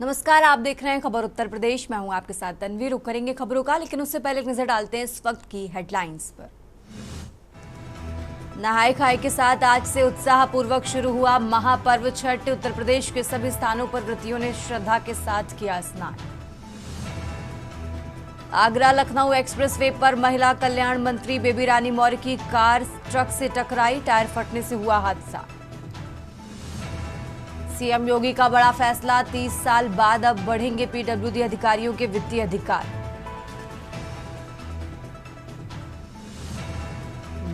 नमस्कार, आप देख रहे हैं खबर उत्तर प्रदेश। मैं हूं आपके साथ तन्वी। रुक करेंगे खबरों का, लेकिन उससे पहले एक नजर डालते हैं इस वक्त की हेडलाइंस पर। नहाय खाए के साथ आज से उत्साहपूर्वक शुरू हुआ महापर्व छठ। उत्तर प्रदेश के सभी स्थानों पर व्रतियों ने श्रद्धा के साथ किया स्नान। आगरा लखनऊ एक्सप्रेसवे पर महिला कल्याण मंत्री बेबी रानी मौर्य की कार ट्रक से टकराई, टायर फटने से हुआ हादसा। सीएम योगी का बड़ा फैसला, 30 साल बाद अब बढ़ेंगे पीडब्ल्यूडी अधिकारियों के वित्तीय अधिकार।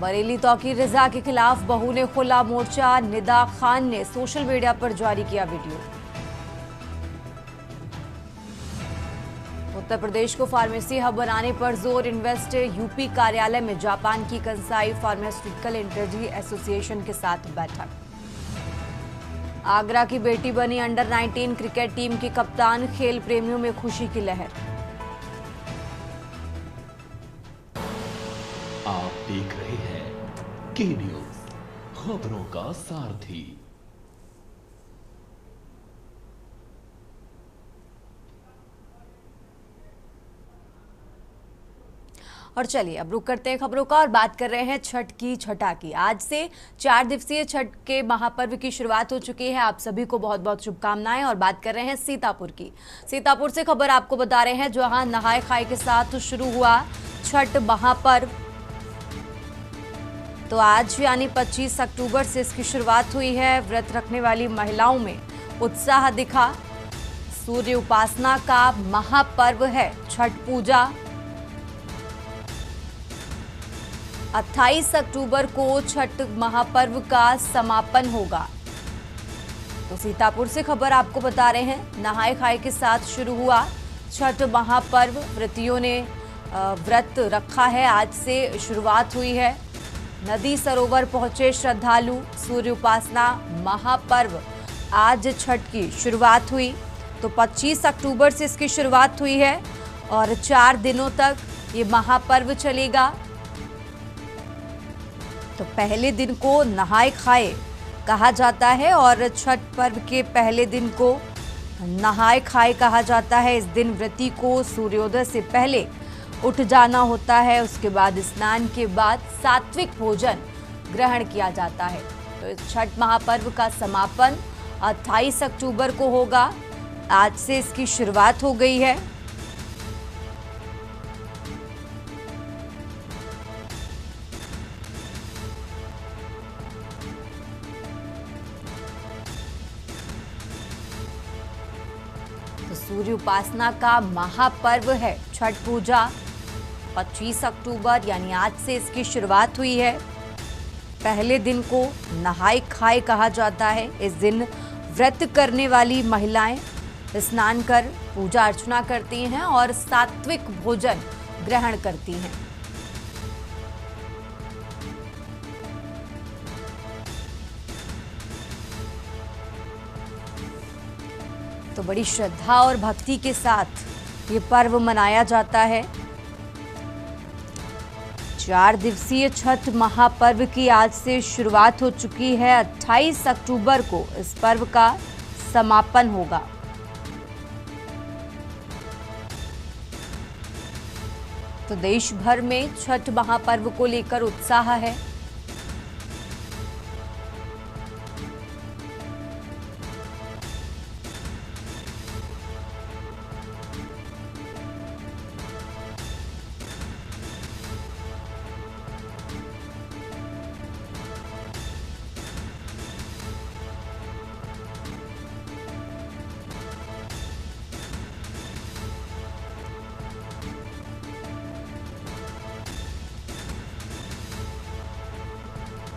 बरेली तौकीर रिजा के खिलाफ बहू ने खोला मोर्चा, निदा खान ने सोशल मीडिया पर जारी किया वीडियो। उत्तर प्रदेश को फार्मेसी हब बनाने पर जोर, इन्वेस्ट यूपी कार्यालय में जापान की कंसाई फार्मास्यूटिकल इंडस्ट्री एसोसिएशन के साथ बैठक। आगरा की बेटी बनी अंडर 19 क्रिकेट टीम की कप्तान, खेल प्रेमियों में खुशी की लहर। आप देख रहे हैं के न्यूज, खबरों का सारथी। और चलिए अब रुक करते हैं खबरों का और बात कर रहे हैं छठ की छठा की। आज से 4 दिवसीय छठ के महापर्व की शुरुआत हो चुकी है। आप सभी को बहुत बहुत शुभकामनाएं। और बात कर रहे हैं सीतापुर की। सीतापुर से खबर आपको बता रहे हैं, जहां नहाय खाए के साथ शुरू हुआ छठ महापर्व। तो आज यानी 25 अक्टूबर से इसकी शुरुआत हुई है। व्रत रखने वाली महिलाओं में उत्साह दिखा। सूर्य उपासना का महापर्व है छठ पूजा। 28 अक्टूबर को छठ महापर्व का समापन होगा। तो सीतापुर से खबर आपको बता रहे हैं, नहाय खाए के साथ शुरू हुआ छठ महापर्व। व्रतियों ने व्रत रखा है, आज से शुरुआत हुई है। नदी सरोवर पहुंचे श्रद्धालु। सूर्य उपासना महापर्व, आज छठ की शुरुआत हुई। तो 25 अक्टूबर से इसकी शुरुआत हुई है और 4 दिनों तक ये महापर्व चलेगा। तो पहले दिन को नहाय खाए कहा जाता है और छठ पर्व के पहले दिन को नहाय खाए कहा जाता है। इस दिन व्रती को सूर्योदय से पहले उठ जाना होता है। उसके बाद स्नान के बाद सात्विक भोजन ग्रहण किया जाता है। तो छठ महापर्व का समापन 28 अक्टूबर को होगा। आज से इसकी शुरुआत हो गई है। तो सूर्य उपासना का महापर्व है छठ पूजा। 25 अक्टूबर यानी आज से इसकी शुरुआत हुई है। पहले दिन को नहाय खाए कहा जाता है। इस दिन व्रत करने वाली महिलाएं स्नान कर पूजा अर्चना करती हैं और सात्विक भोजन ग्रहण करती हैं। तो बड़ी श्रद्धा और भक्ति के साथ ये पर्व मनाया जाता है। 4 दिवसीय छठ महापर्व की आज से शुरुआत हो चुकी है। 28 अक्टूबर को इस पर्व का समापन होगा। तो देश भर में छठ महापर्व को लेकर उत्साह है।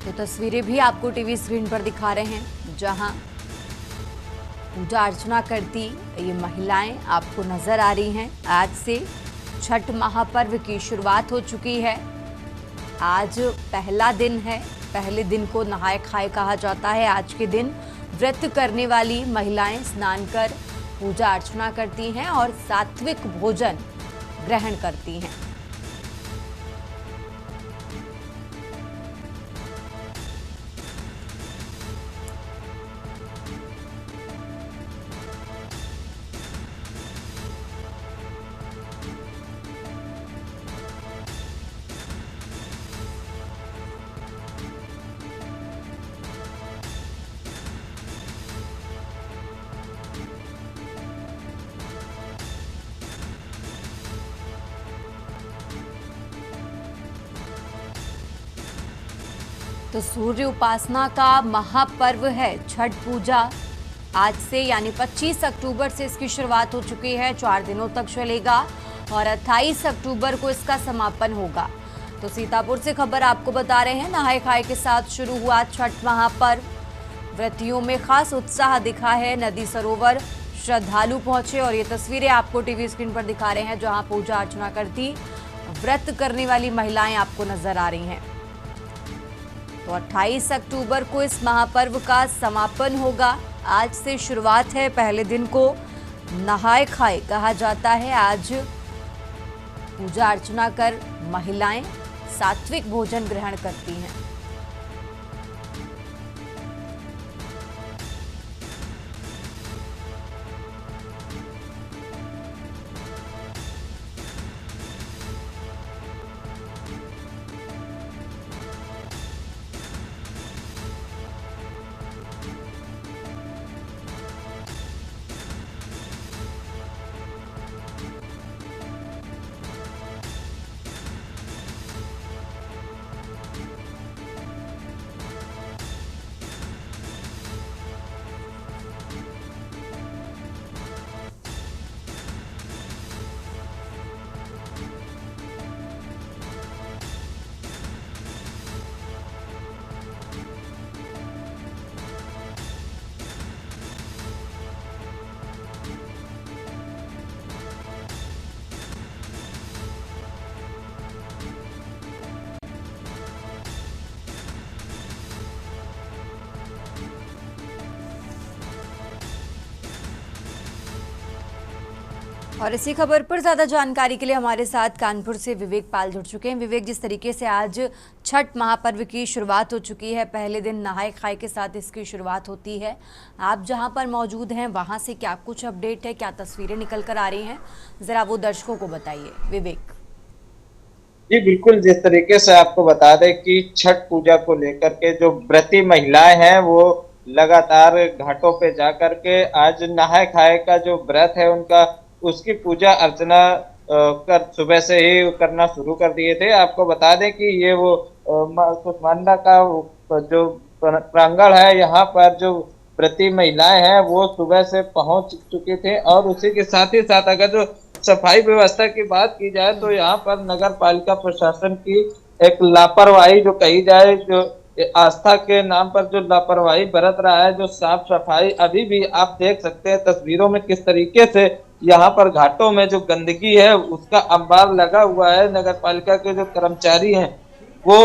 तो तस्वीरें भी आपको टीवी स्क्रीन पर दिखा रहे हैं, जहां पूजा अर्चना करती ये महिलाएं आपको नजर आ रही हैं। आज से छठ महापर्व की शुरुआत हो चुकी है। आज पहला दिन है। पहले दिन को नहाय खाए कहा जाता है। आज के दिन व्रत करने वाली महिलाएं स्नान कर पूजा अर्चना करती हैं और सात्विक भोजन ग्रहण करती हैं। तो सूर्य उपासना का महापर्व है छठ पूजा। आज से यानी 25 अक्टूबर से इसकी शुरुआत हो चुकी है, 4 दिनों तक चलेगा और 28 अक्टूबर को इसका समापन होगा। तो सीतापुर से खबर आपको बता रहे हैं, नहाय खाए के साथ शुरू हुआ छठ महापर्व। व्रतियों में खास उत्साह दिखा है, नदी सरोवर श्रद्धालु पहुंचे और ये तस्वीरें आपको टीवी स्क्रीन पर दिखा रहे हैं, जहां पूजा अर्चना करती व्रत करने वाली महिलाएं आपको नजर आ रही हैं। तो 28 अक्टूबर को इस महापर्व का समापन होगा। आज से शुरुआत है, पहले दिन को नहाय खाए कहा जाता है। आज पूजा अर्चना कर महिलाएं सात्विक भोजन ग्रहण करती हैं। और इसी खबर पर ज्यादा जानकारी के लिए हमारे साथ कानपुर से विवेक पाल जुड़ चुके हैं। विवेक, जिस तरीके से आज छठ महापर्व की शुरुआत हो चुकी है, पहले दिन नहाय खाए के साथ इसकी शुरुआत होती है, आप जहां पर मौजूद हैं वहां से क्या कुछ अपडेट है, क्या तस्वीरें निकल कर आ रही हैं, जरा वो दर्शकों को बताइए विवेक। जी बिल्कुल, जिस तरीके से आपको बता दें कि छठ पूजा को लेकर के जो व्रती महिलाएं हैं वो लगातार घाटों पे जा करके आज नहाय खाए का जो व्रत है उनका उसकी पूजा अर्चना कर सुबह से ही करना शुरू कर दिए थे। आपको बता दें कि ये वो कुष्मांडा का जो प्रांगण है, यहाँ पर जो व्रती महिलाएं हैं वो सुबह से पहुंच चुकी थी। और उसी के साथ ही साथ अगर जो सफाई व्यवस्था की बात की जाए तो यहाँ पर नगर पालिका प्रशासन की एक लापरवाही जो कही जाए, जो आस्था के नाम पर जो लापरवाही बरत रहा है, जो साफ सफाई अभी भी आप देख सकते हैं तस्वीरों में किस तरीके से यहाँ पर घाटों में जो गंदगी है उसका अंबार लगा हुआ है। नगर पालिका के जो कर्मचारी हैं वो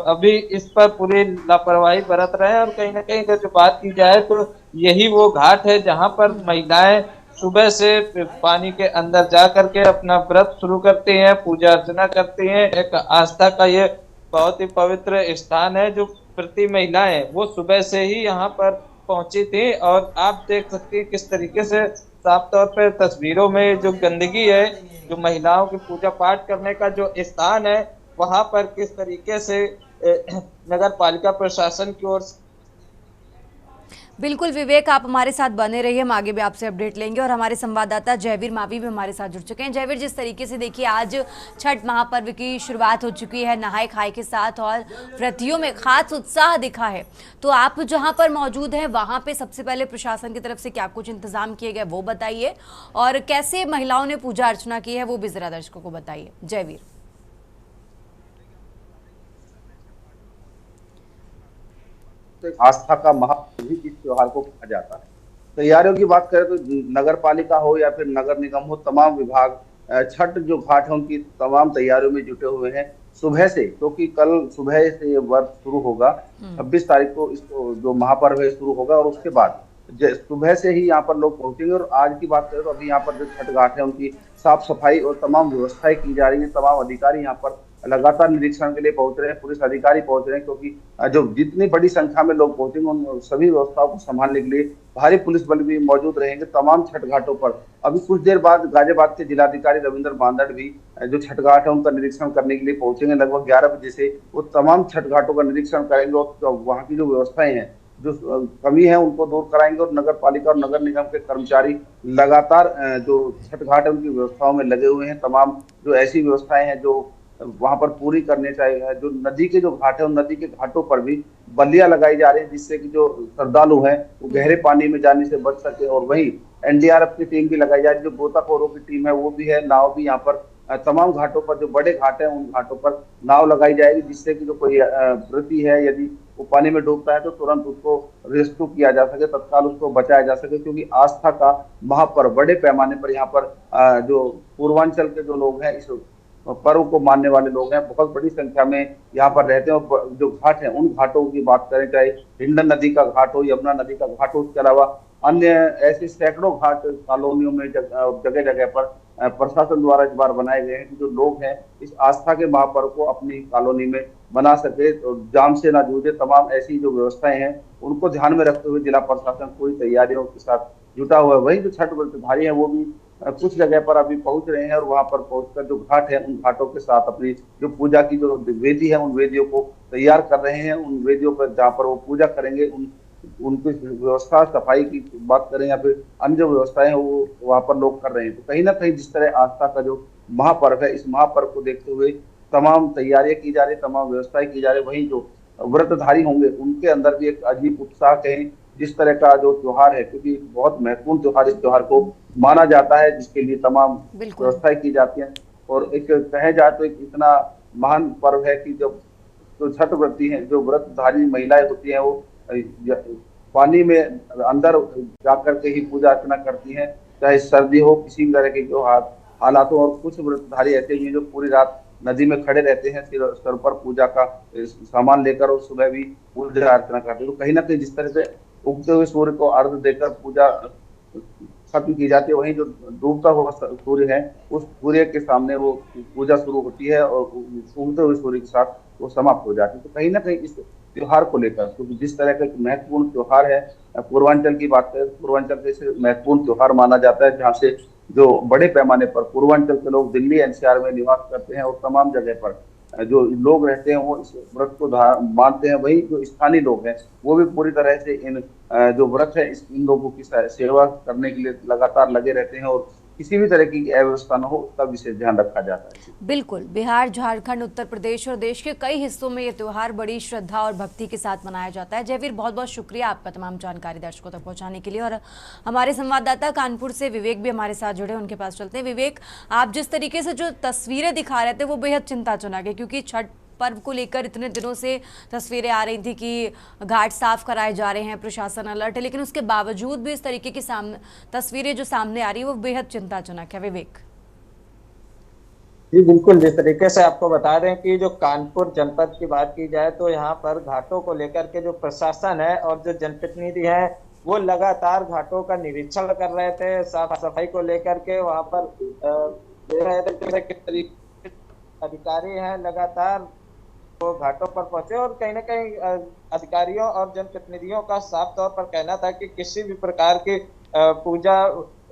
अभी इस पर पूरी लापरवाही बरत रहे हैं। और कहीं ना कहीं अगर जो बात की जाए तो यही वो घाट है जहाँ पर महिलाएं सुबह से पानी के अंदर जा करके अपना व्रत शुरू करती हैं, पूजा अर्चना करती हैं। एक आस्था का ये बहुत ही पवित्र स्थान है। जो व्रती महिलाएं वो सुबह से ही यहाँ पर पहुंची थी और आप देख सकते हैं किस तरीके से साफ तौर पर तस्वीरों में जो गंदगी है, जो महिलाओं की पूजा पाठ करने का जो स्थान है वहां पर किस तरीके से नगर पालिका प्रशासन की ओर। बिल्कुल विवेक, आप हमारे साथ बने रहिए, हम आगे भी आपसे अपडेट लेंगे। और हमारे संवाददाता जयवीर मावी भी हमारे साथ जुड़ चुके हैं। जयवीर, जिस तरीके से देखिए आज छठ महापर्व की शुरुआत हो चुकी है नहाय खाए के साथ और व्रतियों में खास उत्साह दिखा है, तो आप जहां पर मौजूद हैं वहां पे सबसे पहले प्रशासन की तरफ से क्या कुछ इंतजाम किए गए वो बताइए, और कैसे महिलाओं ने पूजा अर्चना की है वो भी जरा दर्शकों को बताइए। जयवीर। आस्था का महापर्व भी इस त्योहार को कहा जाता है। तैयारियों की बात करें तो नगर पालिका हो या फिर नगर निगम हो, तमाम विभाग छठ जो घाट है उनकी तमाम तैयारियों में जुटे हुए हैं सुबह से, क्योंकि कल सुबह से ये व्रत शुरू होगा। 26 तारीख को इसको जो महापर्व है शुरू होगा और उसके बाद सुबह से ही यहाँ पर लोग पहुंचेंगे। और आज की बात करें तो अभी यहाँ पर जो छठ घाट है उनकी साफ सफाई और तमाम व्यवस्थाएं की जा रही है। तमाम अधिकारी यहाँ पर लगातार निरीक्षण के लिए पहुंच रहे हैं, पुलिस अधिकारी पहुंच रहे हैं, क्योंकि जो जितनी बड़ी संख्या में लोग पहुंचेंगे उन सभी व्यवस्थाओं को संभालने के लिए भारी पुलिस बल भी मौजूद रहेंगे तमाम छठ घाटों पर। अभी कुछ देर बाद गाजियाबाद के जिलाधिकारी रविंद्र बांदड़ भी जो छठ घाट है उनका निरीक्षण करने के लिए पहुंचेंगे। लगभग 11 बजे से वो तमाम छठ घाटों का निरीक्षण करेंगे और वहाँ की जो व्यवस्थाएं हैं, जो कमी है उनको दूर कराएंगे। और नगर पालिका और नगर निगम के कर्मचारी लगातार जो छठ घाट है उनकी व्यवस्थाओं में लगे हुए हैं। तमाम जो ऐसी व्यवस्थाएं हैं जो वहां पर पूरी करनी चाहिए। जो नदी के जो घाट है, उन नदी के घाटों पर भी बल्लियां लगाई जा रही है, जिससे कि जो श्रद्धालु हैं वो गहरे पानी में जाने से बच सके। और वहीं एनडीआरएफ की टीम भी लगाई जा रही है, जो गोताखोरों की टीम है वो भी है, नाव भी यहाँ पर तमाम घाटों पर, जो बड़े घाट हैं उन घाटों पर नाव लगाई जाएगी, जिससे कि जो कोई व्रती है यदि वो पानी में डूबता है तो तुरंत उसको रेस्क्यू किया जा सके, तत्काल उसको बचाया जा सके। क्योंकि आस्था का महापर्व बड़े पैमाने पर यहाँ पर जो पूर्वांचल के जो लोग हैं, इस पर्व को मानने वाले लोग हैं, बहुत बड़ी संख्या में यहाँ पर रहते हैं। और जो घाट हैं उन घाटों की बात करें, चाहे हिंडन नदी का घाट हो, यमुना नदी का घाट हो, उसके अलावा अन्य ऐसे सैकड़ों घाट कॉलोनियों में जगह जगह पर प्रशासन द्वारा इस बार बनाए गए हैं कि जो लोग हैं इस आस्था के महापर्व को अपनी कॉलोनी में बना सके और जाम से ना जूझे। तमाम ऐसी जो व्यवस्थाएं हैं उनको ध्यान में रखते हुए जिला प्रशासन पूरी तैयारियों के साथ जुटा हुआ है। वही जो छठ व्रतधारी है वो भी कुछ जगह पर अभी पहुंच रहे हैं, और वहां पर पहुंचकर जो घाट है उन घाटों के साथ अपनी जो पूजा की जो वेदी है उन वेदियों को तैयार कर रहे हैं। उन वेदियों पर जहाँ पर वो पूजा करेंगे, उनकी व्यवस्था सफाई की बात करें या फिर अन्य जो व्यवस्थाएं हैं वो वहां पर लोग कर रहे हैं। तो कहीं ना कहीं जिस तरह आस्था का जो महापर्व है, इस महापर्व को देखते हुए तमाम तैयारियां की जा रही, तमाम व्यवस्थाएं की जा रही। वहीं जो व्रतधारी होंगे उनके अंदर भी एक अजीब उत्साह कहें, जिस तरह का जो त्योहार है, क्योंकि बहुत महत्वपूर्ण त्योहार, इस त्योहार को माना जाता है, जिसके लिए तमाम बिल्कुल। व्यवस्थाएं की जाती हैं। और एक कहे जाए तो एक इतना महान पर्व है कि जब जो छठ व्रती हैं, जो व्रतधारी महिलाएं होती हैं, वो पानी में अंदर जाकर के ही पूजा अर्चना करती हैं, चाहे सर्दी हो, किसी भी तरह के जो हालात हो। और कुछ व्रतधारी ऐसे भी हैं जो पूरी रात नदी में खड़े रहते हैं, सिर पर पूजा का सामान लेकर, और सुबह भी पूजा अर्चना करते हैं। तो कहीं ना कहीं जिस तरह से उगते हुए सूर्य को अर्घ देकर पूजा खत्म की जाती है, वहीं जो डूबता हुआ सूर्य है उस सूर्य के सामने वो पूजा शुरू होती है और उगते हुए सूर्य के साथ वो समाप्त हो जाती है। तो कहीं ना कहीं इस त्योहार को लेकर, क्योंकि जिस तरह का महत्वपूर्ण त्योहार है, पूर्वांचल की बात करें, पूर्वांचल के इसे महत्वपूर्ण त्योहार माना जाता है, जहाँ से जो बड़े पैमाने पर पूर्वांचल के लोग दिल्ली एनसीआर में निवास करते हैं और तमाम जगह पर जो लोग रहते हैं वो इस व्रत को मानते हैं। वही जो स्थानीय लोग हैं वो भी पूरी तरह से इन जो व्रत है इन लोगों की सेवा करने के लिए लगातार लगे रहते हैं, और किसी भी तरह की अव्यवस्था न हो उसका विशेष ध्यान रखा जाता है। बिल्कुल। बिहार, झारखंड, उत्तर प्रदेश और देश के कई हिस्सों में ये त्यौहार बड़ी श्रद्धा और भक्ति के साथ मनाया जाता है। जयवीर, बहुत बहुत शुक्रिया आपका तमाम जानकारी दर्शकों तक पहुंचाने के लिए। और हमारे संवाददाता कानपुर से विवेक भी हमारे साथ जुड़े, उनके पास चलते हैं। विवेक, आप जिस तरीके से जो तस्वीरें दिखा रहे थे वो बेहद चिंताजनक है, क्योंकि छठ पर्व को लेकर इतने दिनों से तस्वीरें आ रही थी कि घाट साफ कराए जा रहे हैं, प्रशासन अलर्ट है, लेकिन उसके बावजूद भी इस तरीके की तस्वीरें जो सामने आ रही है वो बेहद चिंताजनक है। विवेक जी बिल्कुल, जिस तरीके से आपको बता दें कि जो कानपुर जनपद की बात की जाए तो यहाँ पर घाटों को लेकर के जो प्रशासन है और जो जनप्रतिनिधि हैं वो लगातार घाटों का निरीक्षण कर रहे थे, साफ सफाई को लेकर के वहाँ पर दे रहे थे। किस तरीके अधिकारी हैं लगातार वो घाटों पर पहुंचे, और कहीं ना कहीं अधिकारियों और जनप्रतिनिधियों का साफ तौर पर कहना था कि किसी भी प्रकार की पूजा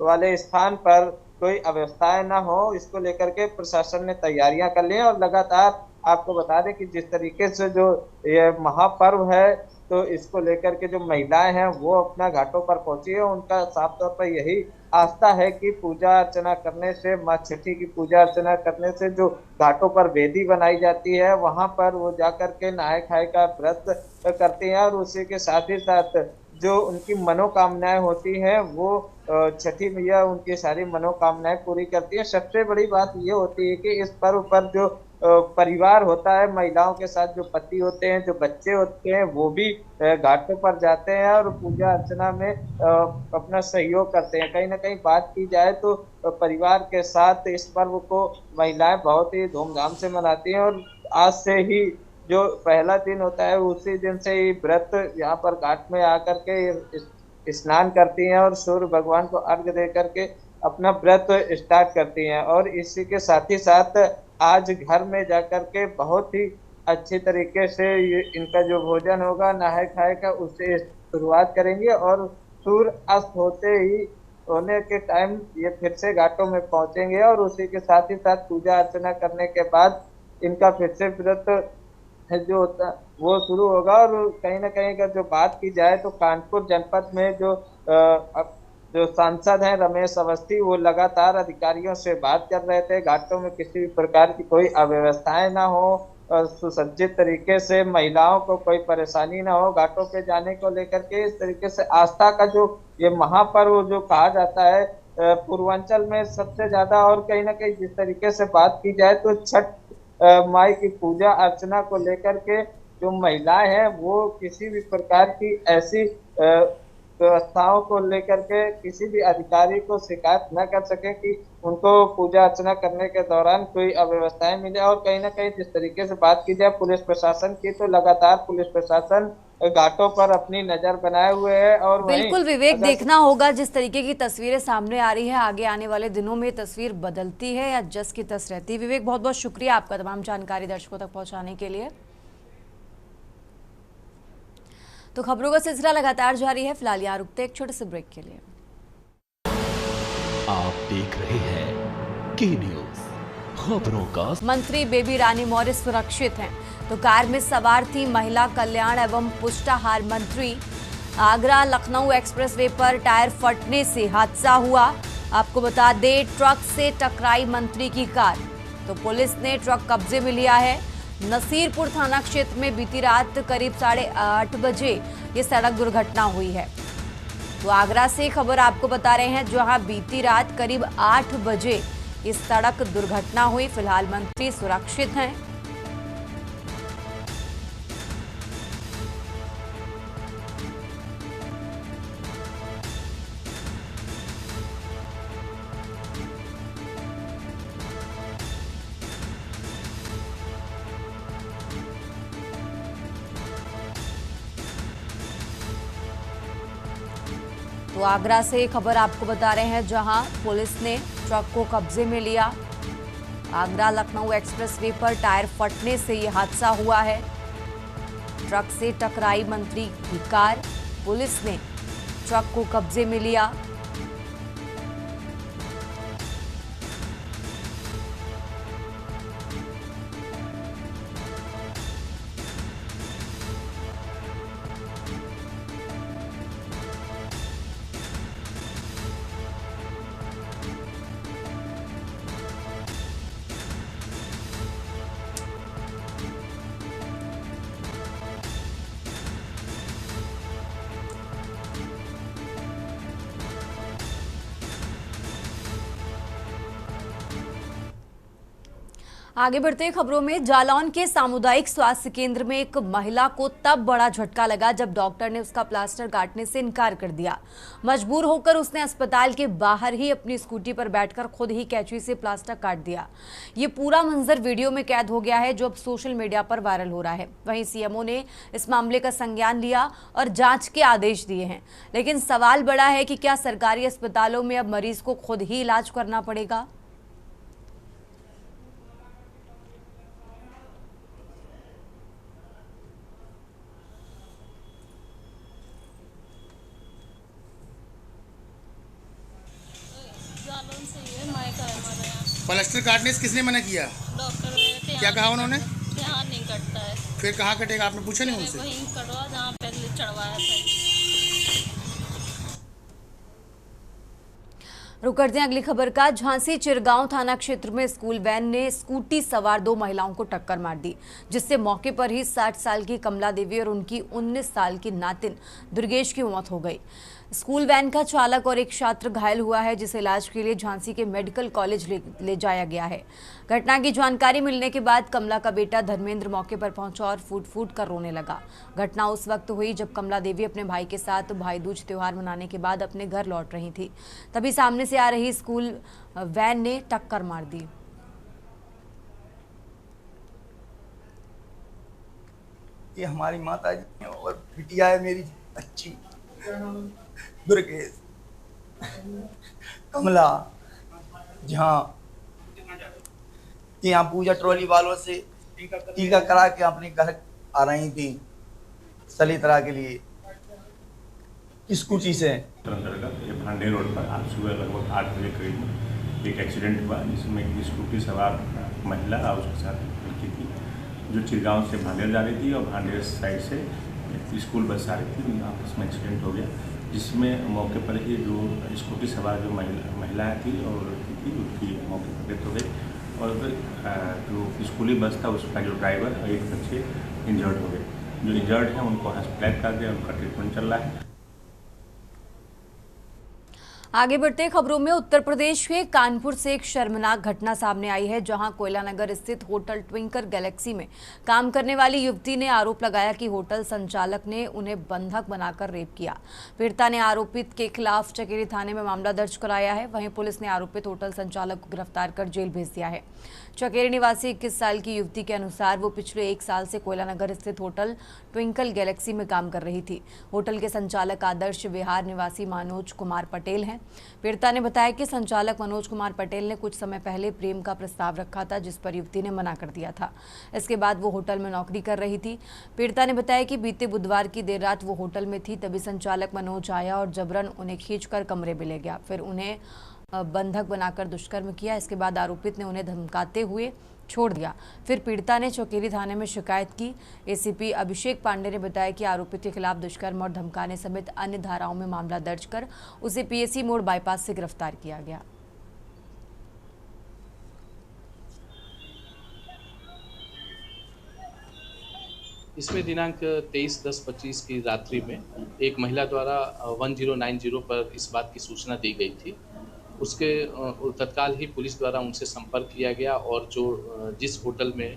वाले स्थान पर कोई अव्यवस्थाएं ना हो, इसको लेकर के प्रशासन ने तैयारियां कर ली। और लगातार आपको बता दें कि जिस तरीके से जो ये महापर्व है तो इसको लेकर के जो महिलाएं हैं वो अपना घाटों पर पहुंची है। उनका साफ तौर पर यही आस्था है कि पूजा अर्चना करने से, माँ छठी की पूजा अर्चना करने से जो घाटों पर वेदी बनाई जाती है वहां पर वो जाकर के नहाय खाए का व्रत करते हैं, और उसी के साथ ही साथ जो उनकी मनोकामनाएं होती हैं वो छठी मैया उनकी सारी मनोकामनाएं पूरी करती है। सबसे बड़ी बात ये होती है कि इस पर्व पर जो परिवार होता है, महिलाओं के साथ जो पति होते हैं, जो बच्चे होते हैं, वो भी घाटों पर जाते हैं और पूजा अर्चना में अपना सहयोग करते हैं। कहीं ना कहीं बात की जाए तो परिवार के साथ इस पर्व को महिलाएं बहुत ही धूमधाम से मनाती हैं, और आज से ही जो पहला दिन होता है उसी दिन से ही व्रत यहाँ पर घाट में आकर के स्नान करती हैं और सूर्य भगवान को अर्घ्य दे करके अपना व्रत स्टार्ट करती हैं। और इसी के साथ ही साथ आज घर में जाकर के बहुत ही अच्छी तरीके से ये इनका जो भोजन होगा नहाए खाए का उससे शुरुआत करेंगे, और सूर्य अस्त होने के टाइम ये फिर से घाटों में पहुंचेंगे, और उसी के साथ ही साथ पूजा अर्चना करने के बाद इनका फिर से व्रत जो होता वो शुरू होगा। और कहीं ना कहीं अगर जो बात की जाए तो कानपुर जनपद में जो जो सांसद हैं रमेश अवस्थी, वो लगातार अधिकारियों से बात कर रहे थे, घाटों में किसी भी प्रकार की कोई अव्यवस्थाएं ना हो और सुसज्जित तरीके से महिलाओं को कोई परेशानी ना हो घाटों पे जाने को लेकर के। इस तरीके से आस्था का जो ये महापर्व जो कहा जाता है पूर्वांचल में सबसे ज्यादा, और कहीं ना कहीं जिस तरीके से बात की जाए तो छठ माई की पूजा अर्चना को लेकर के जो महिलाएं हैं वो किसी भी प्रकार की ऐसी व्यवस्थाओं को लेकर के किसी भी अधिकारी को शिकायत न कर सके कि उनको पूजा अर्चना करने के दौरान कोई अव्यवस्थाएं मिले। और कहीं ना कहीं जिस तरीके से बात की जाए पुलिस प्रशासन की, तो लगातार पुलिस प्रशासन घाटों पर अपनी नजर बनाए हुए है। और बिल्कुल विवेक, देखना होगा जिस तरीके की तस्वीरें सामने आ रही है, आगे आने वाले दिनों में तस्वीर बदलती है या जस की तस रहती है। विवेक, बहुत बहुत शुक्रिया आपका तमाम जानकारी दर्शकों तक पहुंचाने के लिए। तो खबरों का सिलसिला लगातार जारी है, फिलहाल यहाँ रुकते एक छोटे से ब्रेक के लिए। आप देख रहे हैं के न्यूज, खबरों का। मंत्री बेबी रानी मौर्य सुरक्षित हैं, तो कार में सवार थी महिला कल्याण एवं पुष्टाहार मंत्री। आगरा लखनऊ एक्सप्रेसवे पर टायर फटने से हादसा हुआ। आपको बता दें, ट्रक से टकराई मंत्री की कार, तो पुलिस ने ट्रक कब्जे में लिया है। नसीरपुर थाना क्षेत्र में बीती रात करीब 8:30 बजे ये सड़क दुर्घटना हुई है। तो आगरा से खबर आपको बता रहे हैं, जहां बीती रात करीब 8 बजे इस सड़क दुर्घटना हुई। फिलहाल मंत्री सुरक्षित हैं। तो आगरा से खबर आपको बता रहे हैं, जहां पुलिस ने ट्रक को कब्जे में लिया। आगरा लखनऊ एक्सप्रेसवे पर टायर फटने से यह हादसा हुआ है। ट्रक से टकराई मंत्री की कार, पुलिस ने ट्रक को कब्जे में लिया। आगे बढ़ते खबरों में, जालौन के सामुदायिक स्वास्थ्य केंद्र में एक महिला को तब बड़ा झटका लगा जब डॉक्टर ने उसका प्लास्टर काटने से इनकार कर दिया। मजबूर होकर उसने अस्पताल के बाहर ही अपनी स्कूटी पर बैठकर खुद ही कैंची से प्लास्टर काट दिया। ये पूरा मंजर वीडियो में कैद हो गया है, जो अब सोशल मीडिया पर वायरल हो रहा है। वहीं सीएमओ ने इस मामले का संज्ञान लिया और जांच के आदेश दिए हैं। लेकिन सवाल बड़ा है कि क्या सरकारी अस्पतालों में अब मरीज को खुद ही इलाज करना पड़ेगा? प्लास्टर काटने से किसने मना किया? डॉक्टर। क्या कहा उन्होंने? यहाँ नहीं कटता है। फिर कहाँ कटेगा? आपने पूछा नहीं उनसे? वहीं कटवा जहाँ पहले चढ़वाया था। रुक करते हैं अगली खबर का। झांसी चिरगांव थाना क्षेत्र में स्कूल वैन ने स्कूटी सवार 2 महिलाओं को टक्कर मार दी, जिससे मौके पर ही 60 साल की कमला देवी और उनकी 19 साल की नातिन दुर्गेश की मौत हो गई। स्कूल वैन का चालक और एक छात्र घायल हुआ है, जिसे इलाज के लिए झांसी के मेडिकल कॉलेज ले जाया गया है। घटना की जानकारी मिलने के बाद कमला का बेटा धर्मेंद्र मौके पर पहुंचा और फूट फूट कर रोने लगा। घटना उस वक्त हुई जब कमला देवी अपने भाई के साथ भाई दूज त्योहार मनाने के बाद अपने घर लौट रही थी। तभी सामने से आ रही स्कूल वैन ने टक्कर मार दी। ये हमारी माता जी और बिटिया है मेरी अच्छी दुर्गेश कमला, जहाँ पूजा ट्रॉली वालों से टीका करा के अपने घर आ रही थी सलीतरा के लिए स्कूटी से। अंतर्गत ये भांडे रोड पर आज सुबह लगभग 8 बजे करीब एक एक्सीडेंट हुआ, जिसमें एक स्कूटी सवार महिला और उसके साथ लड़की थी, जो चिरगांव से भांडेर जा रही थी और भांडेर साइड से स्कूल बस आ रही थी। आपस में एक्सीडेंट हो गया। जिसमें मौके पर ही जो स्कूटी सवार जो महिला थी और लड़की थी उसकी मौके पर डेथ हो गई और जो स्कूली बस था उसका जो ड्राइवर और एक बच्चे इंजर्ड हो गए। जो इंजर्ड हैं उनको हॉस्पिटलाइज कर दिया, उनका ट्रीटमेंट चल रहा है। आगे बढ़ते खबरों में उत्तर प्रदेश के कानपुर से एक शर्मनाक घटना सामने आई है, जहां कोयला नगर स्थित होटल ट्विंकल गैलेक्सी में काम करने वाली युवती ने आरोप लगाया कि होटल संचालक ने उन्हें बंधक बनाकर रेप किया। पीड़िता ने आरोपित के खिलाफ चकेरी थाने में मामला दर्ज कराया है। वहीं पुलिस ने आरोपित होटल संचालक को गिरफ्तार कर जेल भेज दिया है। चकेरी निवासी 21 साल की युवती के अनुसार वो पिछले 1 साल से कोयला नगर स्थित होटल ट्विंकल गैलेक्सी में काम कर रही थी। होटल के संचालक आदर्श विहार निवासी मनोज कुमार पटेल हैं। पीड़िता ने बताया कि संचालक मनोज कुमार पटेल ने कुछ समय पहले प्रेम का प्रस्ताव रखा था, जिस पर युवती ने मना कर दिया था। इसके बाद वो होटल में नौकरी कर रही थी। पीड़िता ने बताया कि बीते बुधवार की देर रात वो होटल में थी, तभी संचालक मनोज आया और जबरन उन्हें खींचकर कमरे में ले गया, फिर उन्हें बंधक बनाकर दुष्कर्म किया। इसके बाद आरोपित ने उन्हें धमकाते हुए छोड़ दिया। फिर पीड़िता ने चौकेरी थाने में शिकायत की। एसीपी अभिषेक पांडे ने बताया कि आरोपित के खिलाफ दुष्कर्म और धमकाने समेत अन्य धाराओं में मामला दर्ज कर उसे पीएसी मोड़ बाईपास से गिरफ्तार किया गया। इसमें दिनांक 23/10/25 की रात्रि में एक महिला द्वारा 1090 पर इस बात की सूचना दी गई थी। उसके तत्काल ही पुलिस द्वारा उनसे संपर्क किया गया और जिस होटल में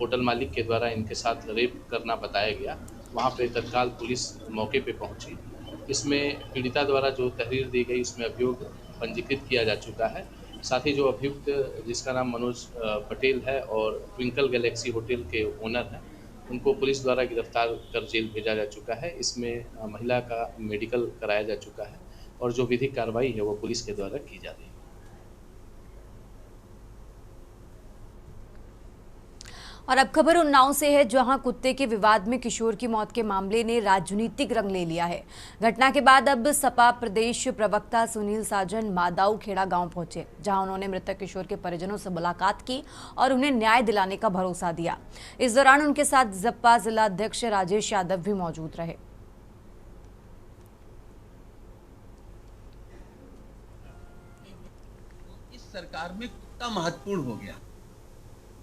होटल मालिक के द्वारा इनके साथ रेप करना बताया गया, वहां पे तत्काल पुलिस मौके पे पहुंची। इसमें पीड़िता द्वारा जो तहरीर दी गई उसमें अभियोग पंजीकृत किया जा चुका है। साथ ही जो अभियुक्त जिसका नाम मनोज पटेल है और ट्विंकल गैलेक्सी होटल के ओनर हैं, उनको पुलिस द्वारा गिरफ्तार कर जेल भेजा जा चुका है। इसमें महिला का मेडिकल कराया जा चुका है और जो विधिक कार्रवाई है वो पुलिस के द्वारा की जा रही है। और अब खबर उन्नाव से है, जहां कुत्ते के विवाद में किशोर की मौत के मामले ने राजनीतिक रंग ले लिया है। घटना के बाद अब सपा प्रदेश प्रवक्ता सुनील साजन मादाऊ खेड़ा गांव पहुंचे, जहां उन्होंने मृतक किशोर के परिजनों से मुलाकात की और उन्हें न्याय दिलाने का भरोसा दिया। इस दौरान उनके साथ सपा जिला अध्यक्ष राजेश यादव भी मौजूद रहे। इस सरकार में कुत्ता महत्वपूर्ण हो गया।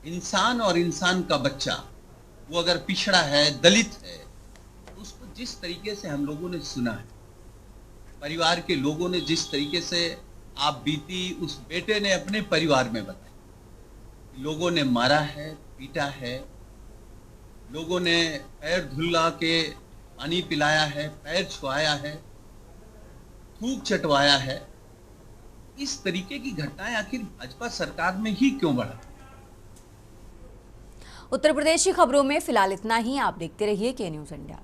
इंसान और इंसान का बच्चा, वो अगर पिछड़ा है, दलित है, तो उसको जिस तरीके से हम लोगों ने सुना है, परिवार के लोगों ने जिस तरीके से आप बीती उस बेटे ने अपने परिवार में बताई, लोगों ने मारा है, पीटा है, लोगों ने पैर धुला के पानी पिलाया है, पैर छुआया है, थूक चटवाया है। इस तरीके की घटनाएं आखिर भाजपा सरकार में ही क्यों बढ़ा? उत्तर प्रदेश की खबरों में फिलहाल इतना ही। आप देखते रहिए के न्यूज़ इंडिया।